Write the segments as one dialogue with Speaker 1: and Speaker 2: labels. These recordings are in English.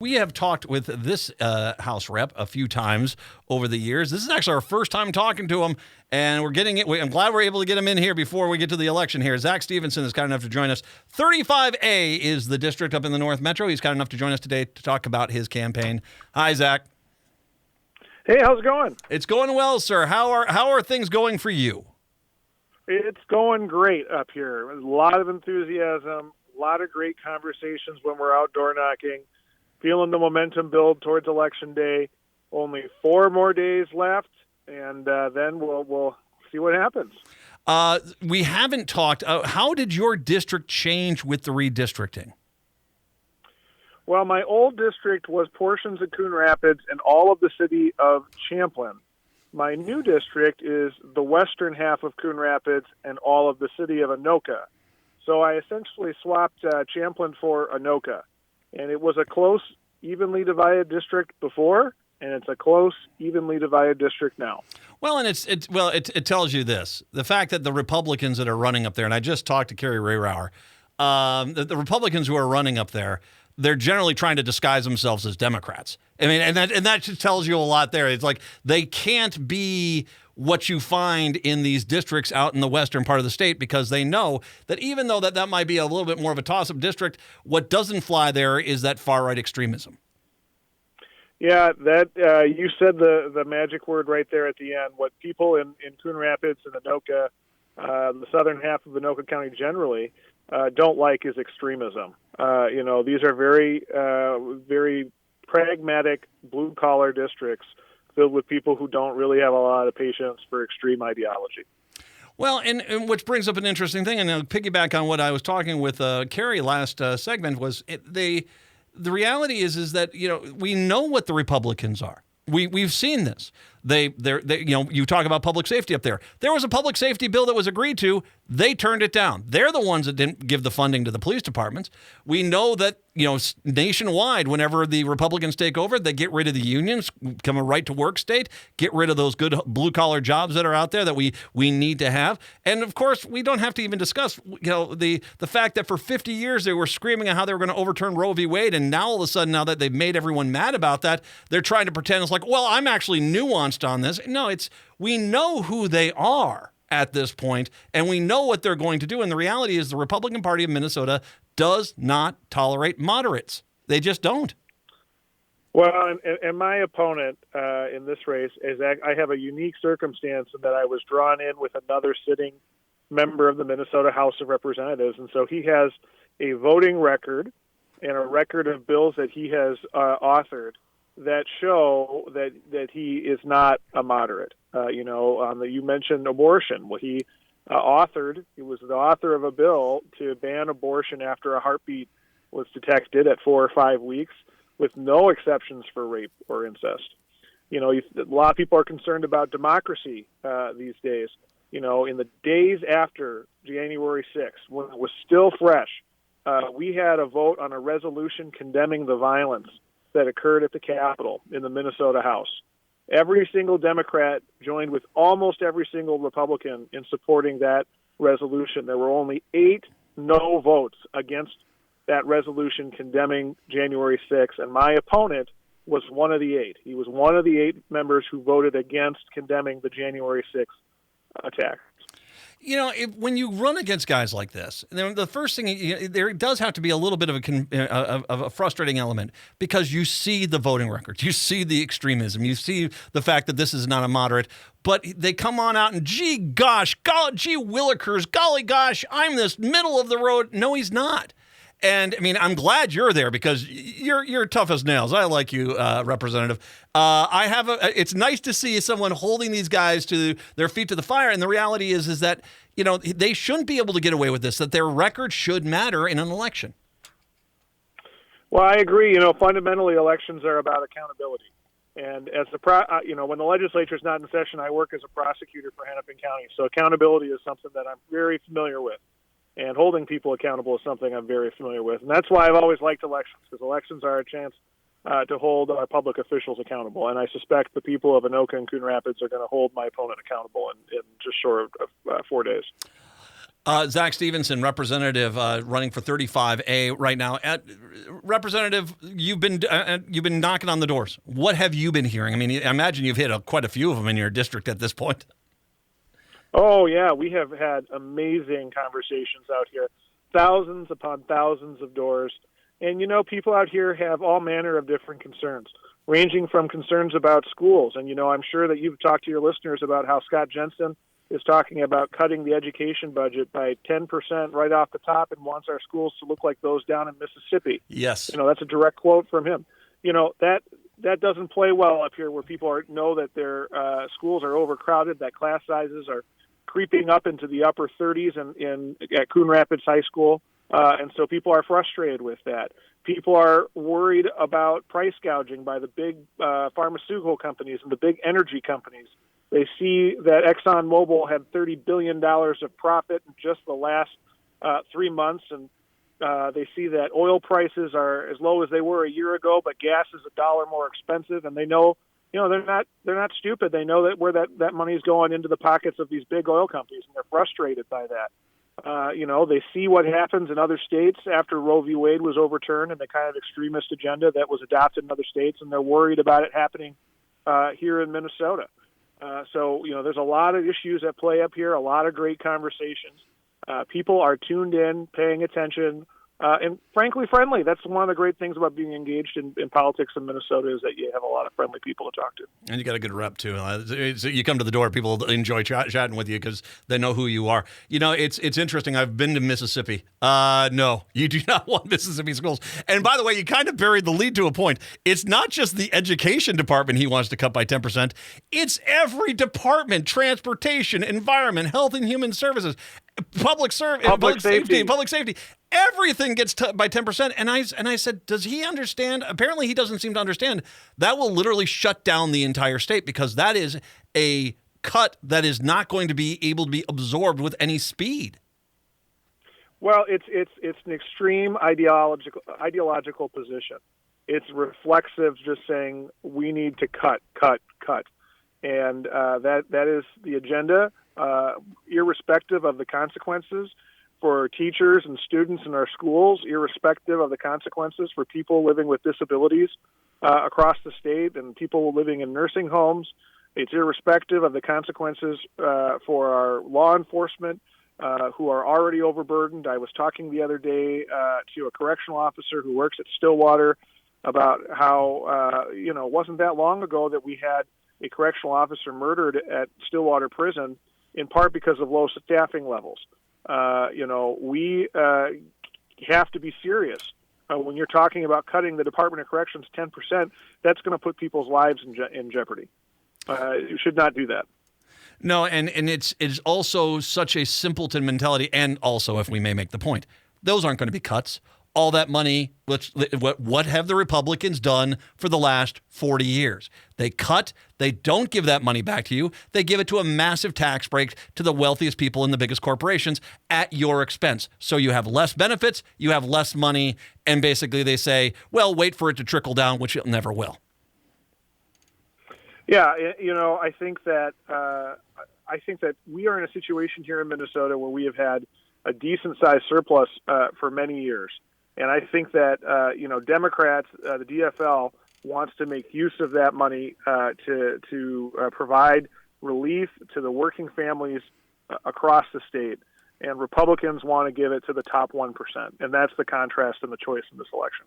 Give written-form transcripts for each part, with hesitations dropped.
Speaker 1: We have talked with this House rep a few times over the years. This is actually our first time talking to him, and we're getting it. I'm glad we're able to get him in here before we get to the election here. Zack Stephenson is kind enough to join us. 35A is the district up in the North Metro. He's kind enough to join us today to talk about his campaign. Hi, Zack.
Speaker 2: Hey, how's it going?
Speaker 1: It's going well, sir. How are things going for you?
Speaker 2: It's going great up here. A lot of enthusiasm, a lot of great conversations when we're outdoor knocking. Feeling the momentum build towards Election Day. Only 4 more days left, and then we'll see what happens.
Speaker 1: We haven't talked. How did your district change with the redistricting?
Speaker 2: Well, my old district was portions of Coon Rapids and all of the city of Champlin. My new district is the western half of Coon Rapids and all of the city of Anoka. So I essentially swapped Champlin for Anoka. And it was a close, evenly divided district before, and it's a close, evenly divided district now.
Speaker 1: Well, and it tells you this: the fact that the Republicans that are running up there, and I just talked to Kerry Rayrauer, the Republicans who are running up there, they're generally trying to disguise themselves as Democrats. I mean, and that just tells you a lot there. It's like they can't be what you find in these districts out in the western part of the state, because they know that even though that might be a little bit more of a toss-up district, what doesn't fly there is that far-right extremism.
Speaker 2: Yeah, that you said the magic word right there at the end. What people in Coon Rapids and Anoka, the southern half of Anoka County generally, don't like is extremism. These are very, very pragmatic, blue-collar districts filled with people who don't really have a lot of patience for extreme ideology.
Speaker 1: Well, and which brings up an interesting thing, and I'll piggyback on what I was talking with Kerry last segment, was the reality is that, we know what the Republicans are. We've seen this. They you talk about public safety up there. There was a public safety bill that was agreed to. They turned it down. They're the ones that didn't give the funding to the police departments. We know that, nationwide, whenever the Republicans take over, they get rid of the unions, become a right-to-work state, get rid of those good blue-collar jobs that are out there that we need to have. And, of course, we don't have to even discuss, the fact that for 50 years they were screaming at how they were going to overturn Roe v. Wade, and now all of a sudden, now that they've made everyone mad about that, they're trying to pretend it's like, well, I'm actually nuanced on this. No, we know who they are at this point, and we know what they're going to do. And the reality is the Republican Party of Minnesota does not tolerate moderates. They just don't.
Speaker 2: Well, and my opponent in this race is I have a unique circumstance in that I was drawn in with another sitting member of the Minnesota House of Representatives, and so he has a voting record and a record of bills that he has authored that show that he is not a moderate. You mentioned abortion. Well, he was the author of a bill to ban abortion after a heartbeat was detected at 4 or 5 weeks, with no exceptions for rape or incest. A lot of people are concerned about democracy these days. In the days after January 6th, when it was still fresh, we had a vote on a resolution condemning the violence that occurred at the Capitol in the Minnesota House. Every single Democrat joined with almost every single Republican in supporting that resolution. There were only 8 no votes against that resolution condemning January 6th, and my opponent was one of the 8. He was one of the 8 members who voted against condemning the January 6th attack.
Speaker 1: When you run against guys like this, the first thing, there does have to be a little bit of a frustrating element, because you see the voting records, you see the extremism, you see the fact that this is not a moderate, but they come on out and gee willikers, golly gosh, I'm this middle of the road. No, he's not. And I mean, I'm glad you're there, because you're tough as nails. I like you, Representative. It's nice to see someone holding these guys to their feet to the fire. And the reality is that, they shouldn't be able to get away with this, that their record should matter in an election.
Speaker 2: Well, I agree. Fundamentally, elections are about accountability. And as when the legislature is not in session, I work as a prosecutor for Hennepin County. So accountability is something that I'm very familiar with. And holding people accountable is something I'm very familiar with. And that's why I've always liked elections, because elections are a chance to hold our public officials accountable. And I suspect the people of Anoka and Coon Rapids are going to hold my opponent accountable in just short of 4 days.
Speaker 1: Zack Stephenson, representative, running for 35A right now. Representative, you've been knocking on the doors. What have you been hearing? I mean, I imagine you've hit quite a few of them in your district at this point.
Speaker 2: Oh, yeah, we have had amazing conversations out here, thousands upon thousands of doors. And, people out here have all manner of different concerns, ranging from concerns about schools. And, I'm sure that you've talked to your listeners about how Scott Jensen is talking about cutting the education budget by 10% right off the top and wants our schools to look like those down in Mississippi.
Speaker 1: Yes.
Speaker 2: That's a direct quote from him. That doesn't play well up here where people know that their schools are overcrowded, that class sizes are creeping up into the upper 30s at Coon Rapids High School. And so people are frustrated with that. People are worried about price gouging by the big pharmaceutical companies and the big energy companies. They see that ExxonMobil had $30 billion of profit in just the last 3 months, and they see that oil prices are as low as they were a year ago, but gas is $1 more expensive, and they know, they're not stupid. They know that where that money is going into the pockets of these big oil companies, and they're frustrated by that. They see what happens in other states after Roe v. Wade was overturned and the kind of extremist agenda that was adopted in other states, and they're worried about it happening here in Minnesota. So there's a lot of issues at play up here, a lot of great conversations. People are tuned in, paying attention, and frankly friendly. That's one of the great things about being engaged in politics in Minnesota is that you have a lot of friendly people to talk to. And
Speaker 1: you got a good rep, too. You come to the door, people enjoy chatting with you because they know who you are. It's interesting. I've been to Mississippi. No, you do not want Mississippi schools. And by the way, you kind of buried the lead to a point. It's not just the education department he wants to cut by 10%. It's every department: transportation, environment, health and human services, public safety. Everything gets by 10%. And I said, does he understand? Apparently he doesn't seem to understand. That will literally shut down the entire state because that is a cut that is not going to be able to be absorbed with any speed.
Speaker 2: Well, it's an extreme ideological position. It's reflexive, just saying we need to cut. And that is the agenda, irrespective of the consequences for teachers and students in our schools, irrespective of the consequences for people living with disabilities across the state and people living in nursing homes. It's irrespective of the consequences for our law enforcement who are already overburdened. I was talking the other day to a correctional officer who works at Stillwater about how, it wasn't that long ago that we had a correctional officer murdered at Stillwater Prison in part because of low staffing levels. We have to be serious. When you're talking about cutting the Department of Corrections 10%, that's going to put people's lives in jeopardy. You should not do that.
Speaker 1: No, and it's also such a simpleton mentality. And also, if we may make the point, those aren't going to be cuts. All that money, what have the Republicans done for the last 40 years? They cut, they don't give that money back to you. They give it to a massive tax break to the wealthiest people in the biggest corporations at your expense. So you have less benefits, you have less money, and basically they say, well, wait for it to trickle down, which it never will.
Speaker 2: Yeah, I think that we are in a situation here in Minnesota where we have had a decent-sized surplus for many years. And I think that, Democrats, the DFL, wants to make use of that money to provide relief to the working families across the state. And Republicans want to give it to the top 1%. And that's the contrast and the choice in this election.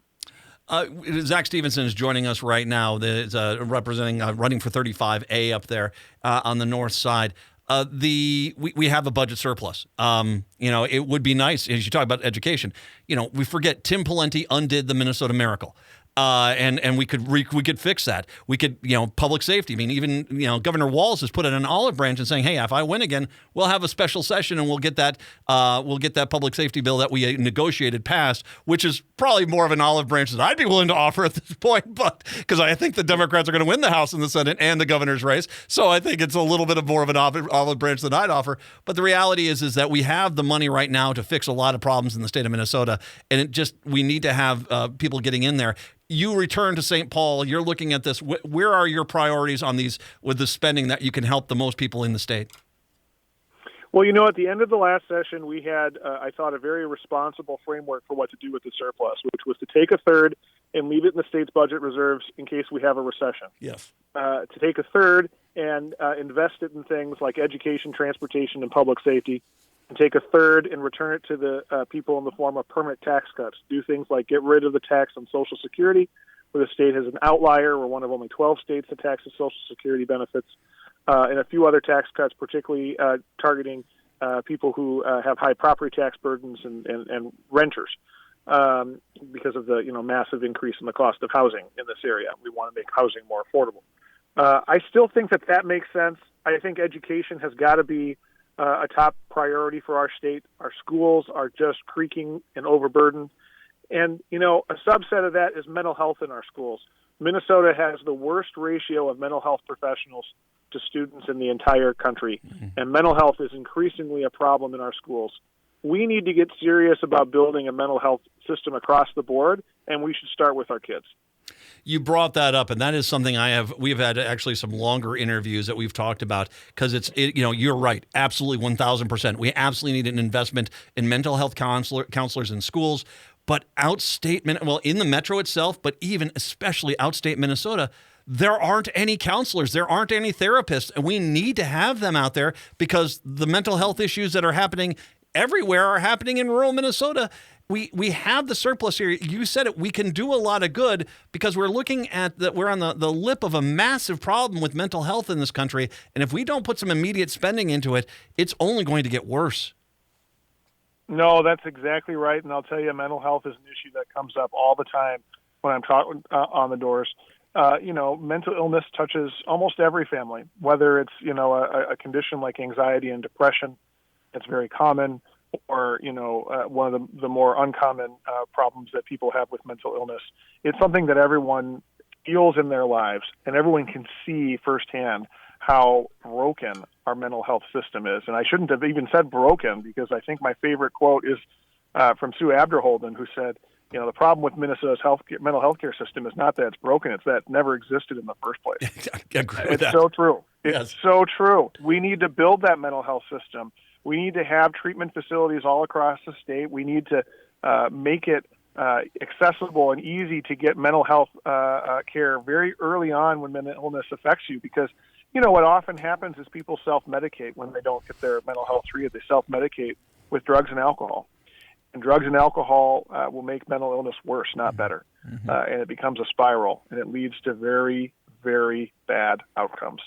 Speaker 1: Zack Stephenson is joining us right now. Running for 35A up there on the north side. We have a budget surplus. It would be nice, as you talk about education, we forget Tim Pawlenty undid the Minnesota Miracle. And we could fix that. We could, public safety. I mean, even, Governor Walz has put in an olive branch and saying, hey, if I win again, we'll have a special session and we'll get that public safety bill that we negotiated passed, which is probably more of an olive branch that I'd be willing to offer at this point, but because I think the Democrats are going to win the House and the Senate and the governor's race. So I think it's a little bit of more of an olive branch than I'd offer. But the reality is that we have the money right now to fix a lot of problems in the state of Minnesota. And we need to have people getting in there. You return to St. Paul, you're looking at this. Where are your priorities on these with the spending that you can help the most people in the state?
Speaker 2: Well, at the end of the last session, we had, I thought, a very responsible framework for what to do with the surplus, which was to take a third and leave it in the state's budget reserves in case we have a recession.
Speaker 1: Yes.
Speaker 2: To take a third and invest it in things like education, transportation, and public safety, and take a third and return it to the people in the form of permanent tax cuts. Do things like get rid of the tax on Social Security, where the state has an outlier. We're one of only 12 states that taxes Social Security benefits, and a few other tax cuts, particularly targeting people who have high property tax burdens and renters because of the massive increase in the cost of housing in this area. We want to make housing more affordable. I still think that makes sense. I think education has got to be a top priority for our state. Our schools are just creaking and overburdened. And, a subset of that is mental health in our schools. Minnesota has the worst ratio of mental health professionals to students in the entire country. And mental health is increasingly a problem in our schools. We need to get serious about building a mental health system across the board, and we should start with our kids.
Speaker 1: You brought that up, and that is something we've had actually some longer interviews that we've talked about, because you're right, absolutely 1,000%. We absolutely need an investment in mental health counselors in schools, but in the metro itself, but even especially outstate Minnesota, there aren't any counselors, there aren't any therapists, and we need to have them out there because the mental health issues that are happening everywhere are happening in rural Minnesota. We have the surplus here. You said it. We can do a lot of good because we're looking at that. We're on the lip of a massive problem with mental health in this country. And if we don't put some immediate spending into it, it's only going to get worse.
Speaker 2: No, that's exactly right. And I'll tell you, mental health is an issue that comes up all the time when I'm talking on the doors. Mental illness touches almost every family, whether it's, a condition like anxiety and depression. It's very common, or, one of the more uncommon problems that people have with mental illness. It's something that everyone feels in their lives, and everyone can see firsthand how broken our mental health system is. And I shouldn't have even said broken, because I think my favorite quote is from Sue Abderholden, who said, the problem with Minnesota's mental health care system is not that it's broken, it's that it never existed in the first place.
Speaker 1: I agree with that.
Speaker 2: It's so true.
Speaker 1: Yes.
Speaker 2: It's so true. We need to build that mental health system. We need to have treatment facilities all across the state. We need to make it accessible and easy to get mental health care very early on when mental illness affects you, because what often happens is people self-medicate when they don't get their mental health treated. They self-medicate with drugs and alcohol. And drugs and alcohol will make mental illness worse, not better. And it becomes a spiral, and it leads to very, very bad outcomes.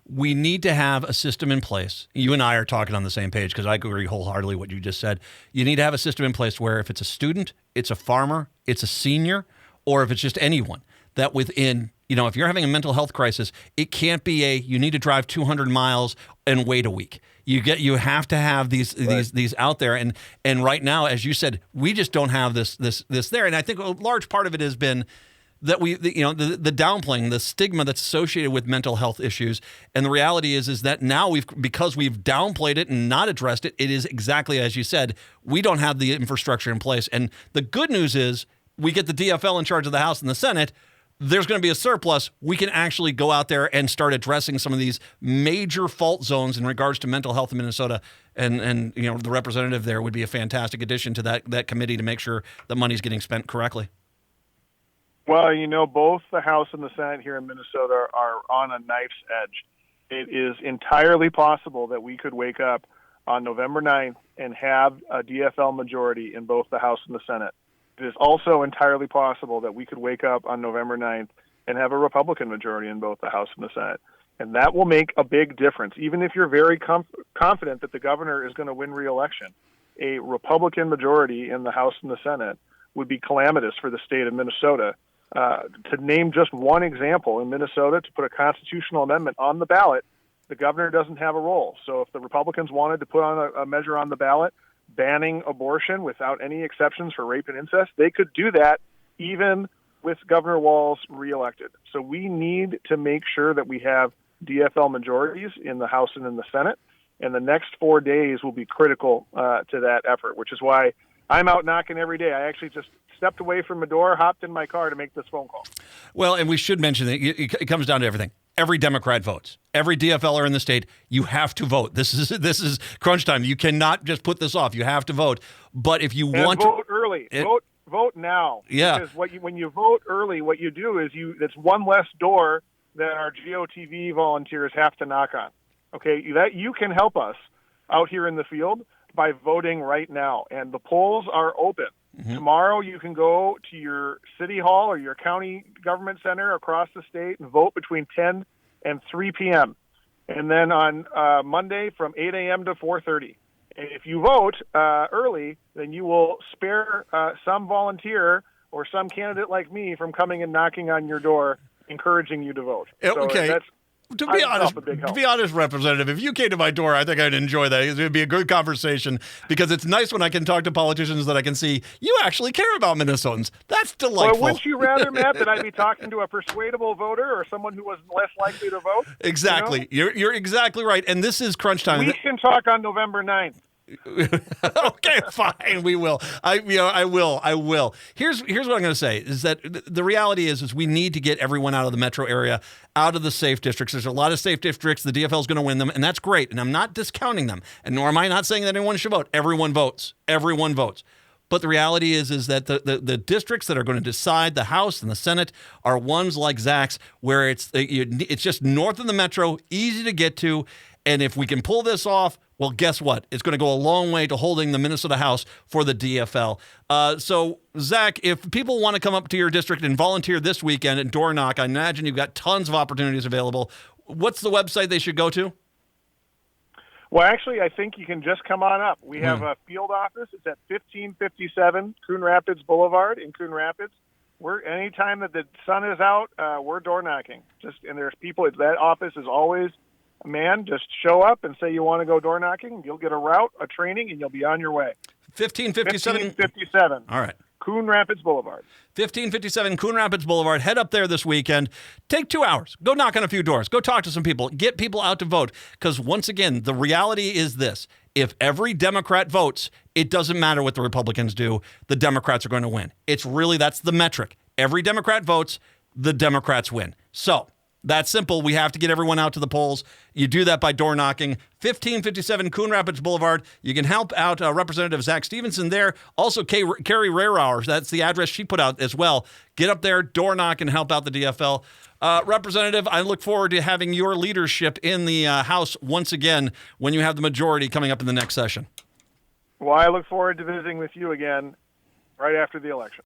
Speaker 1: We need to have a system in place. You and I are talking on the same page, because I agree wholeheartedly what you just said. You need to have a system in place where if it's a student, it's a farmer, it's a senior, or if it's just anyone, that within, if you're having a mental health crisis, it can't be you need to drive 200 miles and wait a week. You have to have these out there, and right now, as you said, we just don't have this there. And I think a large part of it has been that the downplaying, the stigma that's associated with mental health issues. And the reality is that now because we've downplayed it and not addressed it, it is exactly as you said, we don't have the infrastructure in place. And the good news is we get the DFL in charge of the House and the Senate. There's going to be a surplus. We can actually go out there and start addressing some of these major fault zones in regards to mental health in Minnesota. And the representative there would be a fantastic addition to that committee to make sure the money's getting spent correctly.
Speaker 2: Well, both the House and the Senate here in Minnesota are on a knife's edge. It is entirely possible that we could wake up on November 9th and have a DFL majority in both the House and the Senate. It is also entirely possible that we could wake up on November 9th and have a Republican majority in both the House and the Senate. And that will make a big difference. Even if you're very confident that the governor is going to win re-election, a Republican majority in the House and the Senate would be calamitous for the state of Minnesota. To name just one example, in Minnesota, to put a constitutional amendment on the ballot, the governor doesn't have a role. So if the Republicans wanted to put on a measure on the ballot banning abortion without any exceptions for rape and incest, they could do that even with Governor Walz reelected. So we need to make sure that we have DFL majorities in the House and in the Senate, and the next 4 days will be critical to that effort, which is why I'm out knocking every day. I actually just stepped away from my door, hopped in my car to make this phone call.
Speaker 1: Well, and we should mention that it comes down to everything. every Democrat votes. Every DFLer in the state, you have to vote. This is crunch time. You cannot just put this off. You have to vote. But if you want
Speaker 2: to vote
Speaker 1: to
Speaker 2: early, vote now.
Speaker 1: Yeah.
Speaker 2: Because when you vote early, what you do is it's one less door that our GOTV volunteers have to knock on. Okay, that you can help us out here in the field by voting right now, and the polls are open. Mm-hmm. Tomorrow you can go to your city hall or your county government center across the state and vote between 10 and 3 p.m. And then on Monday from 8 a.m. to 4:30. And if you vote early, then you will spare some volunteer or some candidate like me from coming and knocking on your door, encouraging you to vote.
Speaker 1: Okay.
Speaker 2: So
Speaker 1: To be honest, Representative, if you came to my door, I think I'd enjoy that. It would be a good conversation because it's nice when I can talk to politicians that I can see you actually care about Minnesotans. That's delightful.
Speaker 2: Well, wouldn't you rather, Matt, that I be talking to a persuadable voter or someone who was less likely to vote?
Speaker 1: Exactly. You know? You're exactly right. And this is crunch time.
Speaker 2: We can talk on November 9th.
Speaker 1: Okay, fine. We will. I will. Here's what I'm going to say is that the reality is we need to get everyone out of the metro area, out of the safe districts. There's a lot of safe districts. The DFL is going to win them, and that's great. And I'm not discounting them, and nor am I not saying that anyone should vote. Everyone votes. Everyone votes. But the reality is that the districts that are going to decide the House and the Senate are ones like Zack's, where it's just north of the metro, easy to get to, and if we can pull this off, well, guess what? It's going to go a long way to holding the Minnesota House for the DFL. So, Zack, if people want to come up to your district and volunteer this weekend and door knock, I imagine you've got tons of opportunities available. What's the website they should go to?
Speaker 2: Well, actually, I think you can just come on up. We have a field office. It's at 1557 Coon Rapids Boulevard in Coon Rapids. Anytime that the sun is out, we're door knocking. And there's people. That office is always man, just show up and say you want to go door knocking. You'll get a route, a training, and you'll be on your way.
Speaker 1: 1557?
Speaker 2: 1557.
Speaker 1: All right.
Speaker 2: Coon Rapids Boulevard.
Speaker 1: 1557 Coon Rapids Boulevard. Head up there this weekend. Take 2 hours. Go knock on a few doors. Go talk to some people. Get people out to vote. Because once again, the reality is this. If every Democrat votes, it doesn't matter what the Republicans do. The Democrats are going to win. That's the metric. Every Democrat votes, the Democrats win. So, that's simple. We have to get everyone out to the polls. You do that by door knocking. 1557 Coon Rapids Boulevard. You can help out Representative Zack Stephenson there. Also, Carrie Rarehour. That's the address she put out as well. Get up there, door knock, and help out the DFL. Representative, I look forward to having your leadership in the House once again when you have the majority coming up in the next session.
Speaker 2: Well, I look forward to visiting with you again right after the election.